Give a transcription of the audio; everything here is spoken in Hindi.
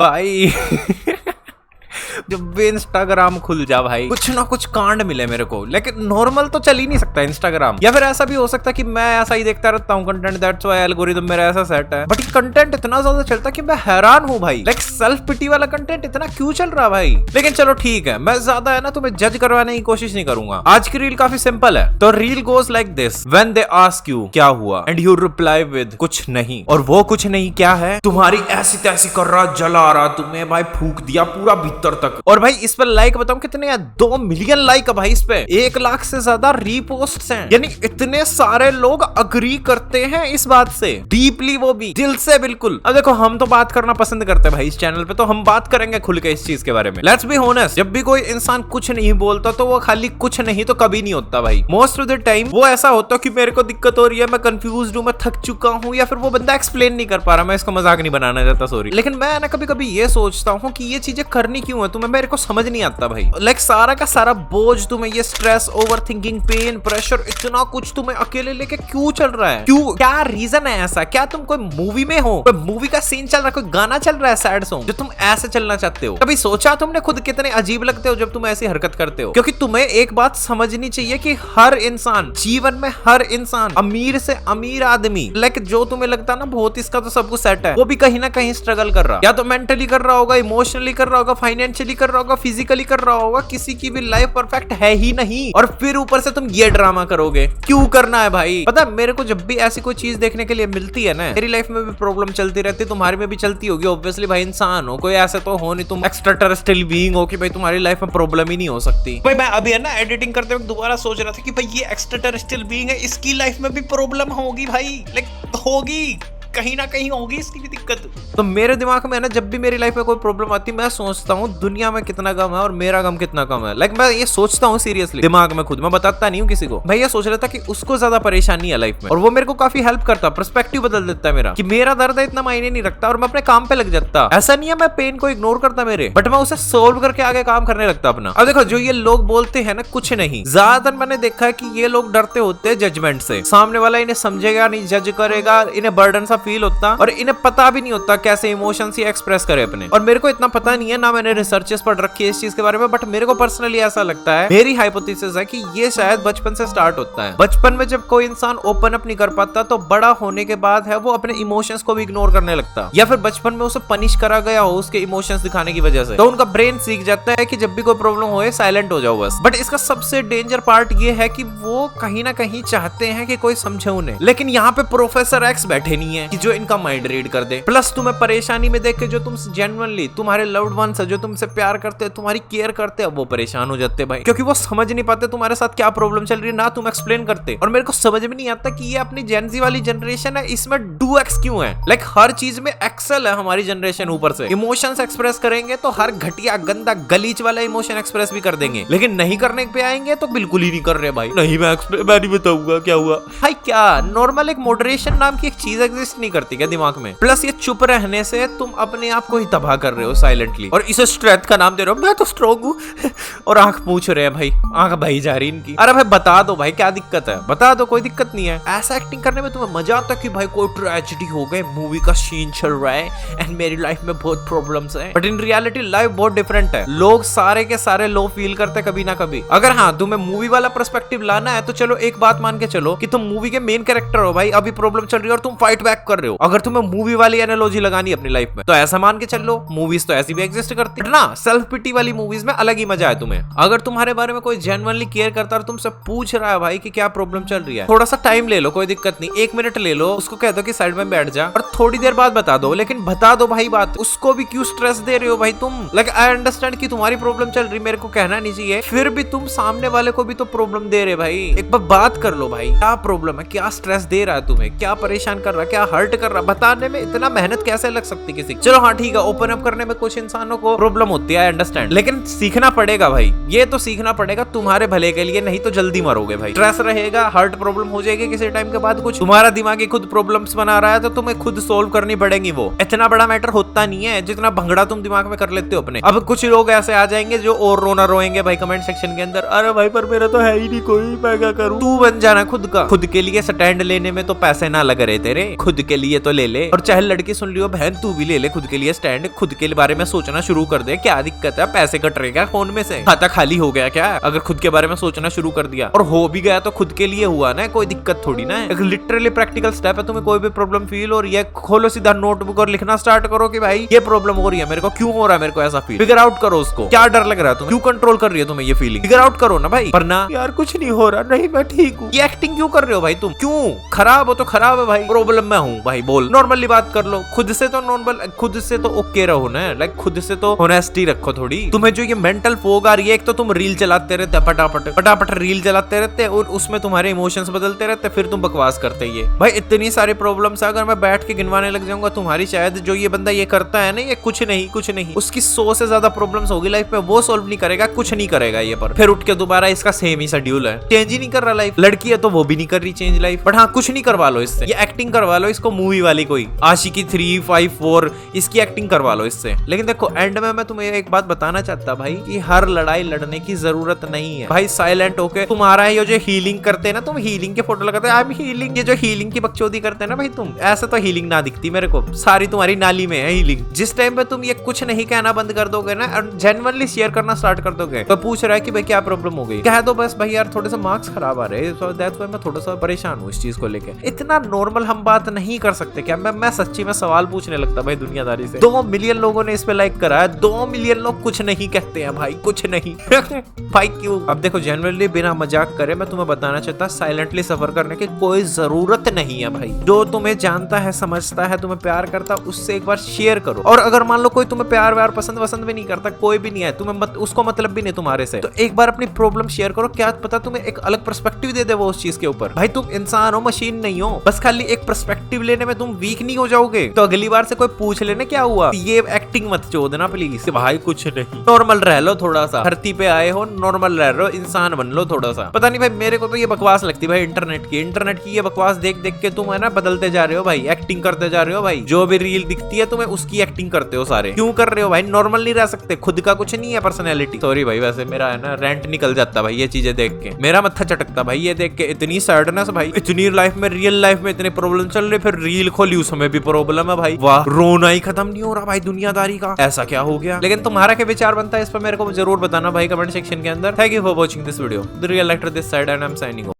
भाई जब भी इंस्टाग्राम खुल जा भाई कुछ ना कुछ कांड मिले मेरे को। लेकिन नॉर्मल तो चल ही नहीं सकता इंस्टाग्राम। या फिर ऐसा भी हो सकता है कि मैं ऐसा ही देखता रहता हूँ कंटेंट, दैट्स व्हाई एल्गोरिथम मेरा ऐसा सेट है। बट कंटेंट इतना ज्यादा चलता है कि मैं हैरान हूँ भाई। लाइक सेल्फ पिटी वाला कंटेंट इतना क्यों चल रहा भाई। लेकिन चलो ठीक है, मैं ज्यादा है ना तुम्हें जज करवाने की कोशिश नहीं करूंगा। आज की रील काफी सिंपल है। तो reel goes like this, when they ask you क्या हुआ एंड यू रिप्लाई विद कुछ नहीं। और वो कुछ नहीं क्या है, तुम्हारी ऐसी तैसी कर रहा, जला रहा, तुम्हें भाई फूक दिया पूरा भीतर तक। और भाई इस पर लाइक बताऊं कितने हैं, 2 मिलियन लाइक है भाई। इस पे 1 लाख से ज्यादा रीपोस्ट हैं। यानी इतने सारे लोग अग्री करते हैं इस बात से डीपली, वो भी दिल से बिल्कुल। अब देखो हम तो बात करना पसंद करते हैं भाई इस चैनल पे, तो हम बात करेंगे खुल के इस चीज के बारे में। लेट्स बी ऑनेस्ट, जब भी कोई इंसान कुछ नहीं बोलता तो वो खाली कुछ नहीं तो कभी नहीं होता भाई। मोस्ट ऑफ द टाइम वो ऐसा होता कि मेरे को दिक्कत हो रही है, मैं कंफ्यूज्ड हूं, मैं थक चुका हूं, या फिर वो बंदा एक्सप्लेन नहीं कर पा रहा। मैं इसको मजाक नहीं बनाना चाहता, सॉरी। लेकिन मैं ना कभी कभी ये सोचता हूँ कि ये चीजें करनी क्यों है तुम्हें, मेरे को समझ नहीं आता भाई। लाइक सारा का सारा बोझ तुम्हें, ये stress, overthinking, pain, pressure, इतना कुछ तुम्हें अकेले लेके क्यों चल रहा है? क्यों, क्या रीजन है ऐसा? क्या तुम कोई मूवी में हो, कोई मूवी का सीन चल रहा है, कोई गाना चल रहा है सैड सॉन्ग, जो तुम ऐसे चलना चाहते हो? कभी सोचा तुमने खुद कितने अजीब लगते हो जब तुम ऐसी हरकत करते हो? क्योंकि तुम्हें एक बात समझनी चाहिए कि हर इंसान, जीवन में हर इंसान, अमीर से अमीर आदमी, लाइक जो तुम्हें लगता है ना बहुत इसका तो सब कुछ सेट है, वो भी कहीं ना कहीं स्ट्रगल कर रहा। या तो मेंटली कर रहा होगा, इमोशनली कर रहा होगा, फाइनेंशियली कर रहा होगा, फिजिकली कर रहा होगा। किसी की भी लाइफ परफेक्ट है ही नहीं। और फिर ऊपर से तुम ये ड्रामा करोगे, क्यों करना है भाई? पता है मेरे को जब भी ऐसी कोई चीज देखने के लिए मिलती है ना, मेरी लाइफ में भी प्रॉब्लम चलती रहती है, तुम्हारी में भी चलती होगी ऑब्वियसली भाई। इंसान हो, कोई ऐसे तो हो नहीं तुम एक्स्ट्रा टेरेस्ट्रियल बीइंग हो कि भाई तुम्हारी लाइफ में प्रॉब्लम ही नहीं हो सकती। भाई मैं अभी है ना एडिटिंग करते वक्त दोबारा सोच रहा था कि भाई ये एक्स्ट्रा टेरेस्ट्रियल बीइंग है, इसकी लाइफ में भी प्रॉब्लम होगी भाई। लाइक होगी, कहीं ना कहीं होगी इसकी भी दिक्कत। तो मेरे दिमाग में है ना जब भी मेरी लाइफ में कोई प्रॉब्लम आती है, मैं सोचता हूँ दुनिया में कितना गम है और मेरा गम कितना कम है। लाइक मैं ये सोचता हूँ सीरियसली दिमाग में खुद, मैं बताता नहीं हूँ किसी को। मैं ये सोच रहा था कि उसको ज्यादा परेशानी है लाइफ में, और वो मेरे को काफी हेल्प करता, पर्सपेक्टिव बदल देता है मेरा, कि मेरा दर्द है इतना मायने नहीं रखता, और मैं अपने काम पे लग जाता। ऐसा नहीं है मैं पेन को इग्नोर करता मेरे, बट मैं उसे सोल्व करके आगे काम करने लगता अपना। अब देखो जो ये लोग बोलते हैं ना कुछ नहीं, ज्यादातर मैंने देखा है कि ये लोग डरते होते हैं जजमेंट से। सामने वाला इन्हें समझेगा नहीं, जज करेगा, इन्हें बर्डन सा फील होता, और इन्हें पता भी नहीं होता कैसे इमोशंस ही एक्सप्रेस करे अपने। और मेरे को इतना पता नहीं है ना, मैंने रिसर्चेस पढ़ रखी है इस चीज के बारे में, बट मेरे को पर्सनली ऐसा लगता है, मेरी हाइपोथेसिस है कि ये शायद बचपन से स्टार्ट होता है। बचपन में जब कोई इंसान ओपन अप नहीं कर पाता, तो बड़ा होने के बाद है वो अपने इमोशंस को भी इग्नोर करने लगता, या फिर बचपन में उसे पनिश करा गया हो उसके इमोशंस दिखाने की वजह से, तो उनका ब्रेन सीख जाता है कि जब भी कोई प्रॉब्लम हो साइलेंट हो जाओ बस। बट इसका सबसे डेंजर पार्ट ये है कि वो कहीं ना कहीं चाहते हैं कि कोई समझे उन्हें, लेकिन यहाँ पे प्रोफेसर एक्स बैठे नहीं है कि जो इनका माइंड रीड कर दे। प्लस तुम्हें परेशानी में देख के जो तुम जेन्युइनली, तुम्हारे लव्ड वंस है जो तुमसे प्यार करते हैं, तुम्हारी केयर करते हैं, वो परेशान हो जाते हैं भाई, क्योंकि वो समझ नहीं पाते तुम्हारे साथ क्या प्रॉब्लम चल रही है, ना तुम एक्सप्लेन करते। और मेरे को समझ में नहीं आता कि ये अपनी जेनजी वाली जनरेशन है, इसमें डू एक्स क्यों है। लाइक हर चीज में एक्सेल है हमारी जनरेशन। ऊपर से इमोशंस एक्सप्रेस करेंगे तो हर घटिया गंदा गलीच वाला इमोशन एक्सप्रेस भी कर देंगे, लेकिन नहीं करने पे आएंगे तो बिल्कुल ही नहीं कर रहे भाई। नहीं मैं नहीं बताऊंगा क्या हुआ भाई। क्या नॉर्मल एक मॉडरेशन नाम की एक चीज एग्जिस्ट नहीं करती क्या दिमाग में? प्लस ये चुप रहने से तुम अपने आप को ही तबाह कर रहे हो साइलेंटली, और इसे स्ट्रेंथ का नाम दे रहे हो, मैं तो स्ट्रॉन्ग हूँ और आंख पूछ रहे हैं भाई, आंख भाई जा रही इनकी। अरे भाई बता दो भाई क्या दिक्कत है, बता दो, कोई दिक्कत नहीं है। ऐसा एक्टिंग करने में तुम्हें मजा आता है कि भाई कोई ट्रेजेडी हो गई, मूवी का सीन चल रहा है एंड मेरी लाइफ में बहुत प्रॉब्लम्स है, बट इन रियलिटी लाइफ बहुत डिफरेंट है। लोग सारे के सारे लो फील करते कभी ना कभी। अगर हाँ तुम्हें मूवी वाला पर्सपेक्टिव लाना है तो चलो एक बात मान के चलो कि तुम मूवी के मेन कैरेक्टर हो भाई, अभी प्रॉब्लम चल रही है और तुम फाइट बैक कर रहे हो। अगर तुम्हें मूवी वाली एनालॉजी लगानी अपनी लाइफ में तो ऐसा मान के चल लो, मूवीज तो ऐसी भी एग्जिस्ट करती है ना। सेल्फ पिटी वाली मूवीज में अलग ही मजा है तुम्हें। अगर तुम्हारे बारे में कोई जेन्युइनली केयर करता है और तुमसे पूछ रहा है भाई कि क्या प्रॉब्लम चल रही है, थोड़ा सा टाइम ले लो, कोई दिक्कत नहीं, 1 मिनट ले लो, उसको कह दो कि साइड में बैठ जा और थोड़ी देर बाद बता दो, लेकिन बता दो भाई बात। उसको भी क्यों स्ट्रेस दे रहे हो भाई तुम? लाइक आई अंडरस्टैंड कि तुम्हारी प्रॉब्लम चल रही, मेरे को कहना नहीं चाहिए, फिर भी तुम सामने वाले को भी तो प्रॉब्लम दे रहे भाई। एक बार बात कर लो भाई, क्या प्रॉब्लम है, क्या स्ट्रेस दे रहा है तुम्हें, क्या परेशान कर रहा है, क्या हर्ट कर रहा है, बताने में इतना मेहनत कैसे लग सकती किसी। चलो हाँ ठीक है, ओपन अप करने में कुछ इंसानों को प्रॉब्लम होती है, आई अंडरस्टैंड, लेकिन सीखना पड़ेगा भाई, ये तो सीखना पड़ेगा तुम्हारे भले के लिए, नहीं तो जल्दी मरोगे भाई। स्ट्रेस रहेगा, हार्ट प्रॉब्लम हो जाएगी किसी टाइम के बाद, कुछ तुम्हारा दिमाग ही खुद प्रॉब्लम्स बना रहा है तो तुम्हें खुद सोल्व करनी पड़ेगी। वो इतना बड़ा मैटर होता नहीं है जितना भंगड़ा तुम दिमाग में कर लेते हो अपने। अब कुछ लोग ऐसे आ जाएंगे जो और रोना रोएंगे भाई कमेंट सेक्शन के अंदर, अरे भाई पर मेरा तो है ही नहीं कोई, मैं क्या करूं। तू बन जाना खुद का, खुद के लिए स्टैंड लेने में तो पैसे ना लग रहे तेरे, खुद के लिए तो ले ले। और चाहे लड़की सुन रही हो बहन, तू भी ले ले खुद के लिए स्टैंड, खुद के बारे में सोचना शुरू कर दे। क्या दिक्कत है, पैसे कट रहे क्या फोन में से, खाता खाली हो गया क्या अगर खुद के बारे में सोचना शुरू कर दिया? और हो भी गया तो खुद के लिए हुआ ना, कोई दिक्कत थोड़ी ना है। एक लिटरली प्रैक्टिकल स्टेप है। तुम्हें कोई भी प्रॉब्लम फील हो रही है, खोलो सीधा नोटबुक और लिखना स्टार्ट करो कि भाई ये प्रॉब्लम हो रही है मेरे को, क्यों हो रहा है मेरे को ऐसा फील, फिगर आउट करो उसको। क्या डर लग रहा है तुम्हें, क्यों कंट्रोल कर रही है तुम्हें ये फीलिंग, फिगर आउट करो ना भाई। पर ना यार कुछ नहीं हो रहा, नहीं मैं ठीक हूँ, ये एक्टिंग क्यों कर रहे हो भाई तुम? क्यों? खराब हो तो खराब है भाई, प्रॉब्लम मैं हूँ भाई, बोल नॉर्मली बात कर लो खुद से। तो नॉर्मल खुद से तो ओके रहो ना, लाइक खुद से तो होनेस्टी रखो थोड़ी। तुम्हें जो ये मेंटल फोग आ रही है, एक तो तुम रील चलाते रहते, फटाफट रील चलाते रहते और उसमें तुम्हारे इमोशंस बदलते रहते, फिर तुम बकवास करते ये भाई। इतनी सारी प्रॉब्लम्स अगर मैं बैठ के गिनवाने लग जाऊंगा तुम्हारी, शायद जो ये बंदा ये करता है ना, ये कुछ नहीं उसकी 100 से ज्यादा प्रॉब्लम्स होगी लाइफ में, वो सॉल्व नहीं करेगा, कुछ नहीं करेगा ये। पर फिर उठ के दोबारा इसका सेम ही शेड्यूल है, चेंज ही नहीं कर रहा लाइफ। लड़की है तो वो भी नहीं कर रही चेंज लाइफ, बट हाँ कुछ नहीं करवा लो इससे, ये एक्टिंग करवा लो इसको, मूवी वाली कोई आशिकी 3, 5, 4 इसकी एक्टिंग करवा लो इससे। लेकिन देखो एंड में मैं तुम्हें एक बात बताना चाहता भाई कि हर लड़ाई लड़ने की जरूरत नहीं है भाई। साइलेंट होके तुम्हारा ये जो हीलिंग करते हैं ना, तुम हीलिंग के फोटो लगाते हैं, आई एम हीलिंग, ये जो हीलिंग की बकचोदी करते हैं ना भाई तुम, ऐसा तो हीलिंग ना दिखती मेरे को, सारी तुम्हारी नाली में है हीलिंग। जिस टाइम पे तुम ये कुछ नहीं कहना बंद कर दोगे ना और जेन्युइनली शेयर करना स्टार्ट कर दोगे, तो पूछ रहा है कि भाई क्या प्रॉब्लम हो गई, कह दो बस भाई यार थोड़े से मार्क्स खराब आ रहे हैं, सो दैट्स व्हाई मैं थोड़ा सा परेशान हूँ इस चीज को लेके। इतना नॉर्मल हम बात नहीं कर सकते क्या? मैं सच्ची में सवाल पूछने लगता भाई दुनियादारी से। 2 मिलियन लोगों ने इस पे लाइक करा है, 2 मिलियन लोग कुछ नहीं कहते हैं भाई, कुछ नहीं भाई क्यों? अब देखो जेन्युइनली बिना मजाक करे मैं तुम्हें बताना चाहता, साइलेंटली सफर करने की कोई जरूरत नहीं है भाई। जो तुम्हें जानता है, समझता है, तुम्हें प्यार करता, उससे एक बार शेयर करो। और अगर मान लो कोई तुम्हें प्यार व्यार पसंद भी नहीं करता, कोई भी नहीं है तुम्हें उसको मतलब भी नहीं तुम्हारे से, तो एक बार अपनी प्रॉब्लम शेयर करो, क्या पता तुम्हें एक अलग पर्सपेक्टिव दे दे वो उस चीज के ऊपर। भाई तुम इंसान हो, मशीन नहीं हो, बस खाली एक पर्सपेक्टिव लेने में तुम वीक नहीं हो जाओगे। तो अगली बार से कोई पूछ लेने क्या हुआ, ये एक्टिंग मत चो देना प्लीज भाई, कुछ नहीं, नॉर्मल रह लो थोड़ा सा, धरती पे आए हो नॉर्मल रह लो, इंसान बन लो थोड़ा सा। पता नहीं भाई मेरे को तो ये बकवास लगती भाई इंटरनेट की ये बकवास देख देख के तुम है ना बदलते जा रहे हो भाई, एक्टिंग करते जा रहे हो भाई। जो भी रील दिखती है तुम्हें उसकी एक्टिंग करते हो सारे, क्यों कर रहे हो भाई? नॉर्मल नहीं रह सकते, खुद का कुछ नहीं है पर्सनैलिटी। सॉरी भाई, वैसे मेरा है ना रेंट निकल जाता भाई ये चीजें देख के, मेरा मत्था चटकता भाई ये देख के, इतनी सैडनेस भाई, इतनी लाइफ में, रियल लाइफ में इतने प्रॉब्लम चल रहे, फिर रील खोली उसमें भी प्रॉब्लम है भाई। वाह, रोना ही खत्म नहीं हो रहा भाई दुनियादारी का, ऐसा क्या हो गया? लेकिन तुम्हारा क्या विचार बनता है इस पर मेरे को जरूर बताना भाई कमेंट सेक्शन के अंदर। Thank you for watching this video, the real actor this side and I am signing off.